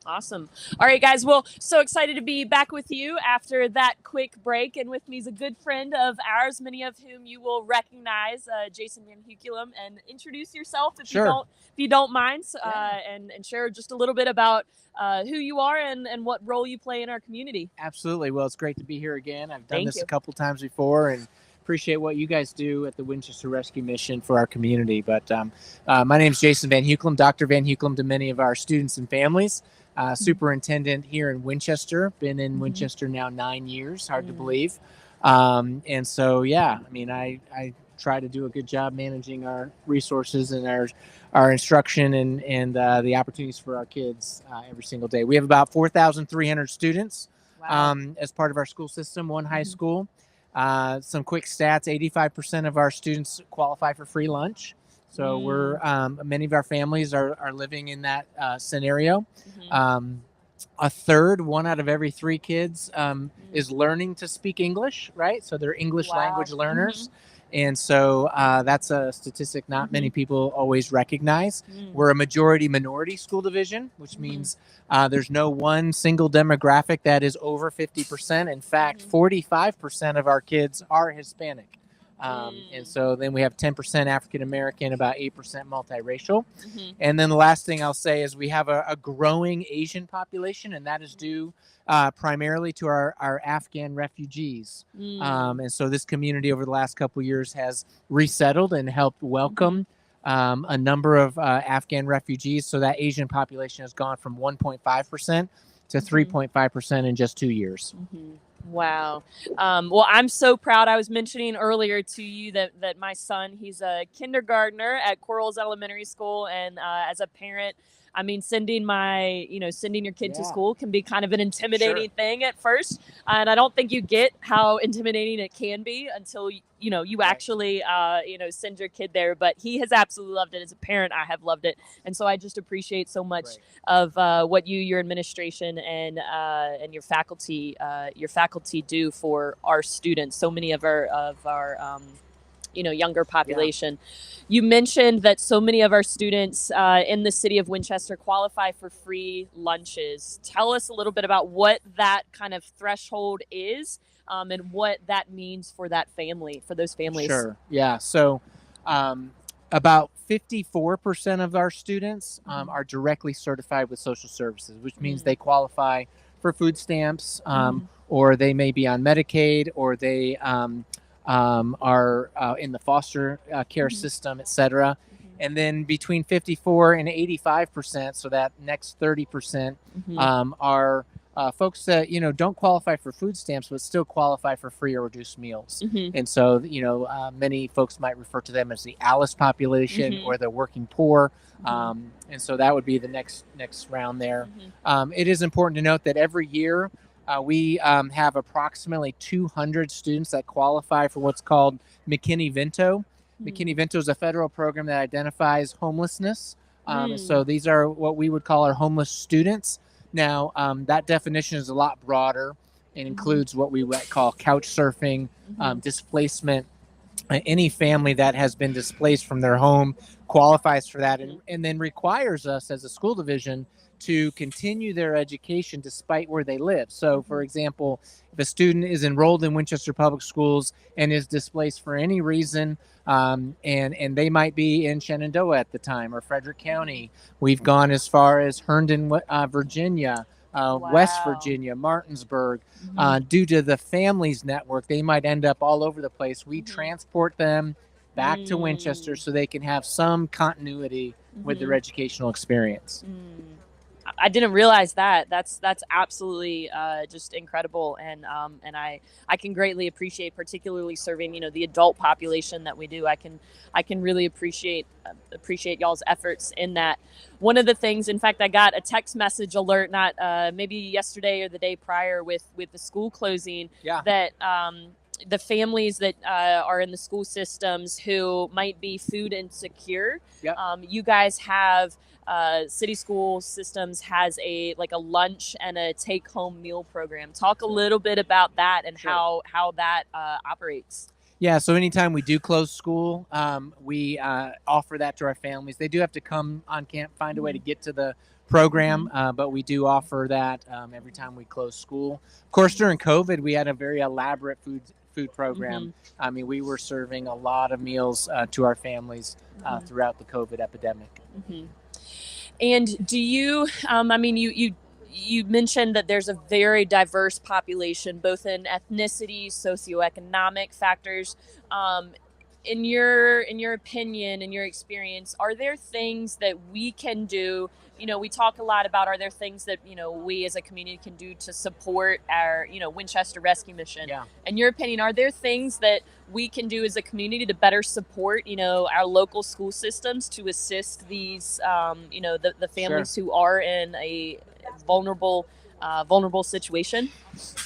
Awesome. All right, guys. Well, so excited to be back with you after that quick break. And with me is a good friend of ours, many of whom you will recognize, Jason Van Heukelum. And introduce yourself Sure. if you don't mind, Yeah. and share just a little bit about who you are and what role you play in our community. Absolutely. Well, it's great to be here again. I've done Thank this a you. couple times before and appreciate what you guys do at the Winchester Rescue Mission for our community. But my name is Jason Van Heukelum, Dr. Van Heukelum to many of our students and families. Superintendent here in Winchester. Been in Mhm. Winchester now 9 years. Hard to Mm. believe. And so, yeah, I mean, I try to do a good job managing our resources and our instruction and the opportunities for our kids every single day. We have about 4,300 students Wow. as part of our school system, one high Mhm. school. Some quick stats: 85% of our students qualify for free lunch. So Mm. we're many of our families are living in that scenario. Mhm. Um, a third, one out of every three kids, Mm. is learning to speak English, right? So they're English Wow. language Mhm. learners. And so that's a statistic not many Mhm. people always recognize. Mm. We're a majority minority school division, which Mhm. means there's no one single demographic that is over 50%. In fact, Mhm. 45% of our kids are Hispanic. And Mm. so then we have 10% African American, about 8% multiracial. Mhm. And then the last thing I'll say is we have a growing Asian population, and that is due primarily to our Afghan refugees. Mm. And so this community over the last couple of years has resettled and helped Mhm. welcome a number of Afghan refugees. So that Asian population has gone from 1.5% to Mhm. 3.5% in just 2 years. Mhm. Wow. Well, I'm so proud. I was mentioning earlier to you that my son, he's a kindergartner at Corals Elementary School, and as a parent, I mean, sending your kid to Yeah, school can be kind of an sure. intimidating thing at first, and I don't think you get how intimidating it can be until you Right, actually send your kid there. But he has absolutely loved it. As a parent, I have loved it, and so I just appreciate so much right. of what your administration and your faculty do for our students. So many of our younger Yeah. population. You mentioned that so many of our students in the city of Winchester qualify for free lunches. Tell us a little bit about what that kind of threshold is, and what that means for those families. Sure. Yeah. So, um, about 54% of our students Mm-hmm. are directly certified with social services, which means Mm. they qualify for food stamps, Mm-hmm. or they may be on Medicaid, or they are in the foster care Mm-hmm. system, etc. Mm-hmm. And then between 54 and 85%, so that next 30%, Mm-hmm. are folks that don't qualify for food stamps but still qualify for free or reduced meals. Mm-hmm. And so many folks might refer to them as the Alice population Mm-hmm. or the working poor. Mm-hmm. And so that would be the next round there. Mm-hmm. It is important to note that every year we have approximately 200 students that qualify for what's called McKinney-Vento. Mm. McKinney-Vento is a federal program that identifies homelessness. Mm. So these are what we would call our homeless students. Now, that definition is a lot broader and Mhm. includes what we would call couch surfing, Mhm. displacement. Any family that has been displaced from their home qualifies for that, Mhm. and then requires us as a school division to continue their education despite where they live. So, for Mhm. example, if a student is enrolled in Winchester Public Schools and is displaced for any reason, and they might be in Shenandoah at the time or Frederick Mhm. County, we've gone as far as Herndon, Virginia, West Wow. Virginia, Martinsburg. Mhm. Due to the families network, they might end up all over the place. We Mhm. transport them back to Winchester Mm. so they can have some continuity with their Mhm. educational experience. Mm. I didn't realize that. That's absolutely just incredible, and I can greatly appreciate, particularly serving the adult population that we do. I can really appreciate y'all's efforts in that. One of the things, in fact, I got a text message alert, not maybe yesterday or the day prior, with the school closing, Yeah. that the families that are in the school systems who might be food insecure, Yep. you guys have city school systems has a lunch and a take home meal program. Talk a Sure. little bit about that and Sure. how that operates. Yeah, so anytime we do close school, we offer that to our families. They do have to come on camp, find a way to get to the program, but we do offer that every time we close school. Of course, during COVID, we had a very elaborate food program. I mean, we were serving a lot of meals to our families throughout the COVID epidemic. And do you, I mean, you mentioned that there's a very diverse population, both in ethnicity, socioeconomic factors. In your opinion, in your experience, are there things that we can do? You know, we talk a lot about, are there things that, you know, we as a community can do to support our, you know, Winchester Rescue Mission? Yeah. In your opinion, are there things that we can do as a community to better support, you know, our local school systems to assist these, you know, the families who are in a vulnerable situation?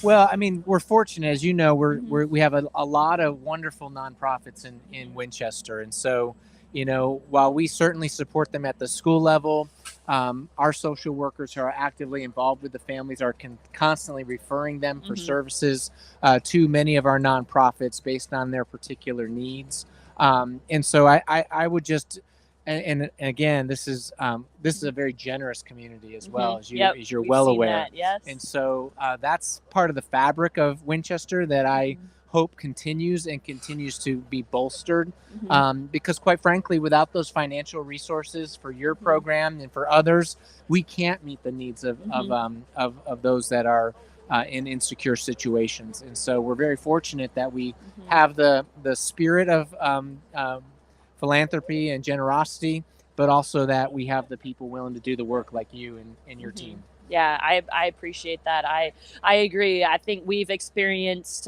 Well, I mean, we're fortunate, as you know, we have a lot of wonderful nonprofits in Winchester. And so, you know, while we certainly support them at the school level, our social workers who are actively involved with the families are constantly referring them for services to many of our nonprofits based on their particular needs. And so I would just, and again, this is a very generous community as well, as you're well aware. That, yes. And so that's part of the fabric of Winchester that I hope continues to be bolstered, because quite frankly, without those financial resources for your program and for others, we can't meet the needs of those that are in insecure situations. And so we're very fortunate that we have the spirit of philanthropy and generosity, but also that we have the people willing to do the work like you and your team. Yeah, I appreciate that. I agree. I think we've experienced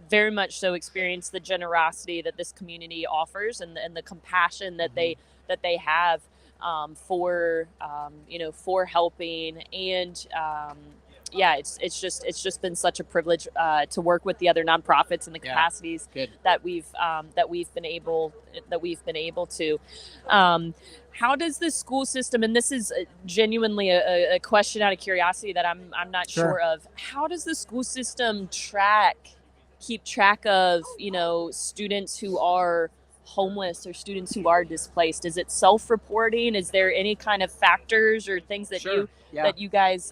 very much so experienced the generosity that this community offers, and the compassion that they have for you know, for helping. And yeah, it's just been such a privilege to work with the other nonprofits and the capacities that we've been able to. How does the school system, and this is genuinely a question out of curiosity that I'm not sure of, how does the school system keep track of, you know, students who are homeless or students who are displaced? Is it self-reporting? Is there any kind of factors or things that you guys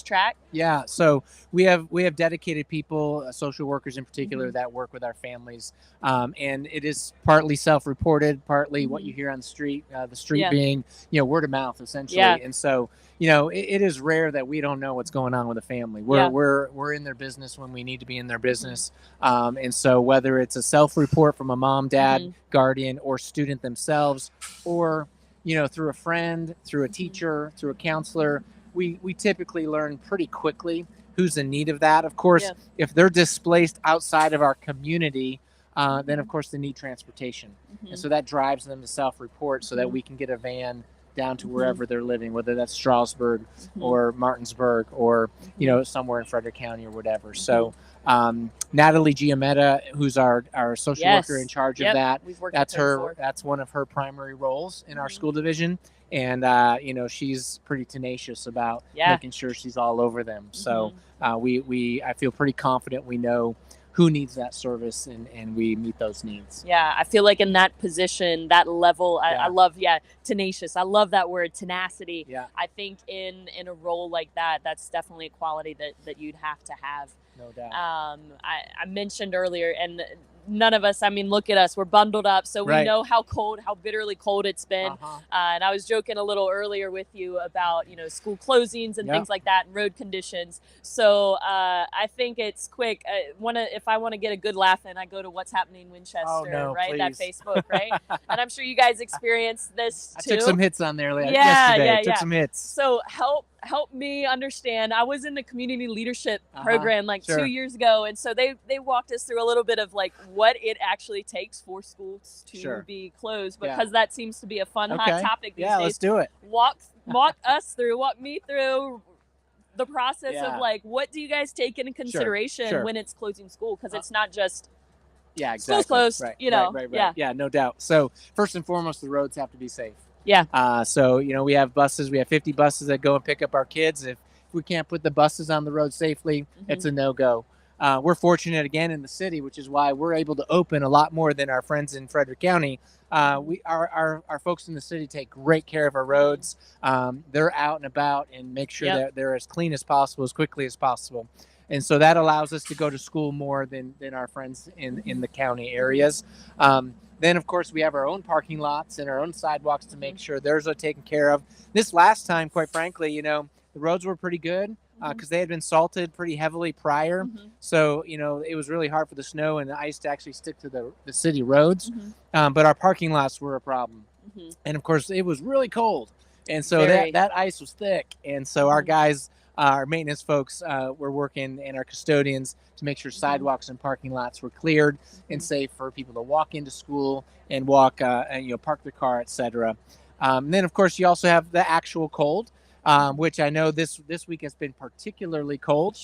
track? Yeah, so we have dedicated people, social workers in particular, that work with our families, and it is partly self-reported, partly what you hear on the street being, you know, word of mouth essentially. And so, you know, it is rare that we don't know what's going on with a family. We're in their business when we need to be in their business, and so whether it's a self-report from a mom, dad, guardian, or student themselves, or, you know, through a friend, through a teacher, through a counselor, we typically learn pretty quickly who's in need of that. Of course, if they're displaced outside of our community, then of course they need transportation. And so that drives them to self-report so that we can get a van down to wherever they're living, whether that's Strasburg or Martinsburg or, you know, somewhere in Frederick County or whatever. So Natalie Giametta, who's our social worker in charge of that, that's one of her primary roles in our school division. And, you know, she's pretty tenacious about making sure she's all over them. So I feel pretty confident we know who needs that service, and we meet those needs. Yeah, I feel like in that position, that level, I love, tenacious. I love that word, tenacity. Yeah. I think in a role like that, that's definitely a quality that you'd have to have. No doubt. I mentioned earlier, and none of us, I mean, look at us, we're bundled up, so we know how bitterly cold it's been. And I was joking a little earlier with you about, you know, school closings and things like that, and road conditions. So I think it's quick. If I want to get a good laugh in, I go to What's Happening Winchester, right? Please. That Facebook, right? And I'm sure you guys experienced this too. I took some hits on there yesterday. Took some hits. So help me understand. I was in the community leadership program 2 years ago, and so they walked us through a little bit of like what it actually takes for schools to be closed, because that seems to be a fun hot topic these days. Let's do it. Walk me through the process of like, what do you guys take into consideration when it's closing school? Because it's not just school's closed, you know. Right. Yeah, no doubt. So first and foremost, the roads have to be safe. Yeah. So, you know, we have buses. We have 50 buses that go and pick up our kids. If we can't put the buses on the road safely, it's a no-go. we're fortunate again in the city, which is why we're able to open a lot more than our friends in Frederick County. Our folks in the city take great care of our roads. They're out and about and make sure that they're as clean as possible, as quickly as possible. And so that allows us to go to school more than our friends in the county areas. Then, of course, we have our own parking lots and our own sidewalks to make sure those are taken care of. This last time, quite frankly, the roads were pretty good because they had been salted pretty heavily prior. So, it was really hard for the snow and the ice to actually stick to the city roads. But our parking lots were a problem. And, of course, it was really cold. And so that ice was thick. And so our guys, our maintenance folks were working, and our custodians, to make sure sidewalks and parking lots were cleared and safe for people to walk into school and walk and park their car, etc. Then, of course, you also have the actual cold, which I know this week has been particularly cold.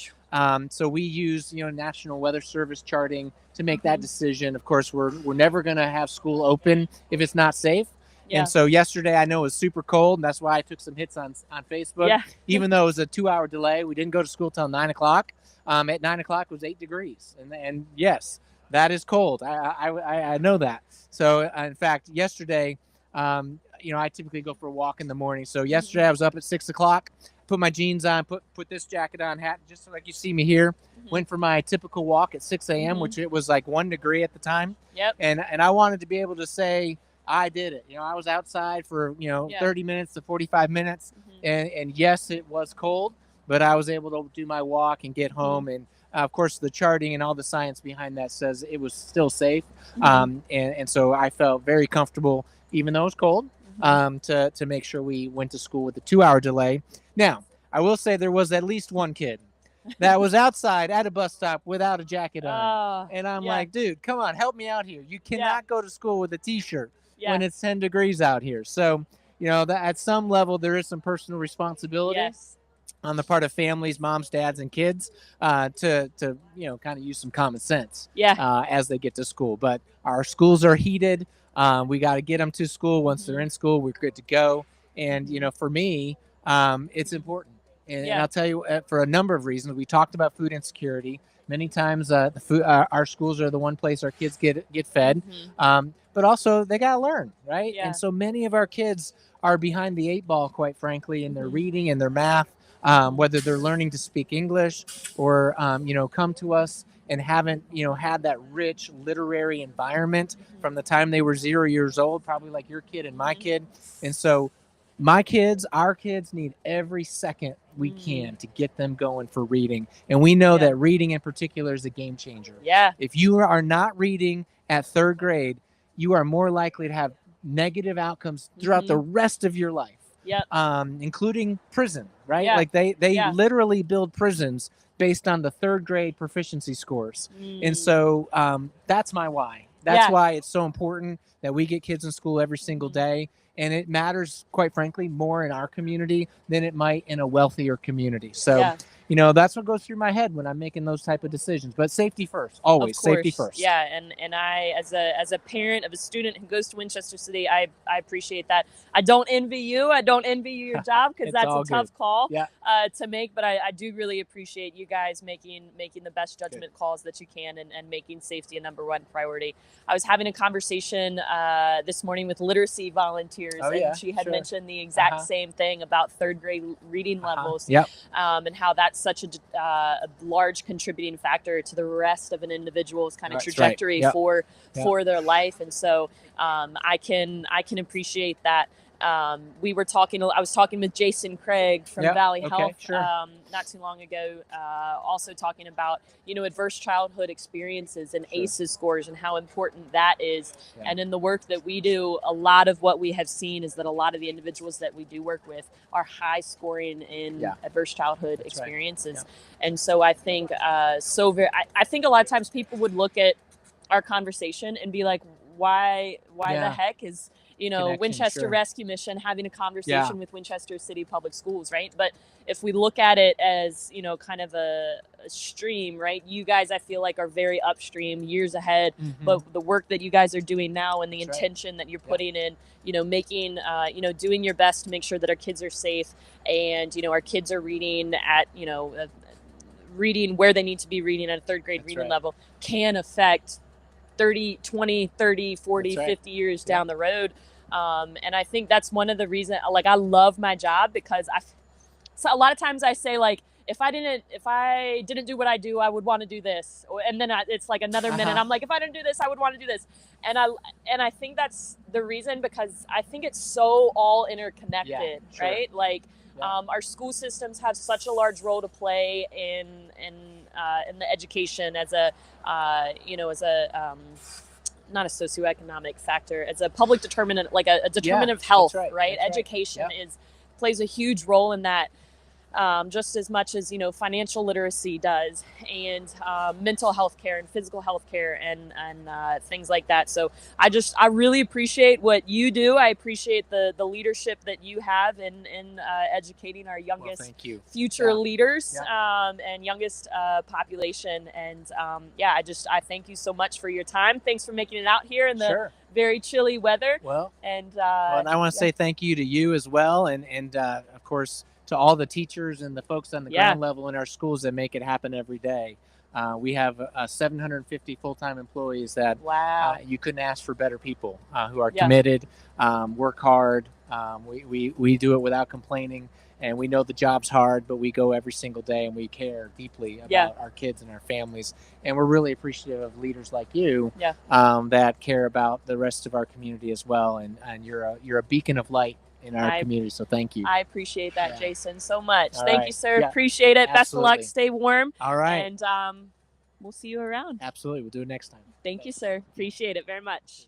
So we use National Weather Service charting to make that decision. Of course, we're never going to have school open if it's not safe. And so yesterday, I know it was super cold, and that's why I took some hits on Facebook. Even though it was a 2-hour delay, we didn't go to school till 9 o'clock. At 9 o'clock, it was 8 degrees. And yes, that is cold. I know that. So, in fact, yesterday, I typically go for a walk in the morning. So yesterday, I was up at 6 o'clock, put my jeans on, put this jacket on, hat, just like you see me here. Went for my typical walk at 6 a.m., which it was like 1 degree at the time. And I wanted to be able to say, I did it. I was outside for 30 minutes to 45 minutes, and yes, it was cold, but I was able to do my walk and get home. And of course, the charting and all the science behind that says it was still safe. And so I felt very comfortable, even though it was cold, to make sure we went to school with a 2-hour delay. Now, I will say there was at least one kid that was outside at a bus stop without a jacket on. And I'm like, dude, come on, help me out here. You cannot go to school with a T-shirt when it's 10 degrees out here. So, that at some level, there is some personal responsibility on the part of families, moms, dads, and kids to kind of use some common sense as they get to school. But our schools are heated. We got to get them to school. Once they're in school, we're good to go. And, for me, it's important. And I'll tell you, for a number of reasons. We talked about food insecurity. Many times our schools are the one place our kids get fed. But also they got to learn, right? And so many of our kids are behind the 8 ball, quite frankly, in their reading and their math, whether they're learning to speak English or, come to us and haven't, had that rich literary environment from the time they were 0 years old, probably like your kid and my kid. And so our kids need every second we can to get them going for reading. And we know that reading in particular is a game changer. If you are not reading at 3rd grade, you are more likely to have negative outcomes throughout the rest of your life, including prison, right? Like they literally build prisons based on the 3rd grade proficiency scores. And so that's my why. That's why it's so important that we get kids in school every single day. And it matters, quite frankly, more in our community than it might in a wealthier community. So, that's what goes through my head when I'm making those type of decisions. But safety first, always safety first. Yeah, and I, as a parent of a student who goes to Winchester City, I appreciate that. I don't envy you. I don't envy you your job because that's a tough call to make. But I do really appreciate you guys making the best judgment calls that you can and making safety a number one priority. I was having a conversation this morning with literacy volunteers, and she had mentioned the exact same thing about 3rd grade reading levels, and how that's such a large contributing factor to the rest of an individual's kind of trajectory for their life. And so I can appreciate that. I was talking with Jason Craig from Valley Health not too long ago, also talking about, adverse childhood experiences and ACEs scores and how important that is. And in the work that we do, a lot of what we have seen is that a lot of the individuals that we do work with are high scoring in adverse childhood experiences. And so I think I think a lot of times people would look at our conversation and be like, why the heck is Winchester Rescue Mission having a conversation with Winchester City Public Schools, right? But if we look at it as, kind of a stream, right? You guys, I feel like, are very upstream, years ahead. But the work that you guys are doing now and the intention that you're putting in, making, doing your best to make sure that our kids are safe and, our kids are reading at, reading where they need to be reading at a third grade reading level can affect 30, 20, 30, 40, 50 years down the road. And I think that's one of the reasons, like, I love my job because so a lot of times I say, like, if I didn't do what I do, I would want to do this. And then it's like another minute, I'm like, if I didn't do this, I would want to do this. And I think that's the reason, because I think it's so all interconnected, right? Like, our school systems have such a large role to play in the education as a, not a socioeconomic factor, as a public determinant, like a determinant of health, right? Education plays a huge role in that. Just as much as, financial literacy does, and mental health care and physical health care and things like that. So I really appreciate what you do. I appreciate the leadership that you have in educating our youngest future leaders and youngest population. And I thank you so much for your time. Thanks for making it out here in the very chilly weather. And I want to say thank you to you as well. And of course, to all the teachers and the folks on the ground level in our schools that make it happen every day. We have 750 full-time employees that you couldn't ask for better people who are committed, work hard. We do it without complaining, and we know the job's hard, but we go every single day and we care deeply about our kids and our families. And we're really appreciative of leaders like you that care about the rest of our community as well. And you're a beacon of light in our community, so thank you. I appreciate that, Jason, so much. Thank you, sir. Appreciate it. Best of luck. Stay warm. All right. And we'll see you around. Absolutely. We'll do it next time. Thank you, sir. Appreciate it very much.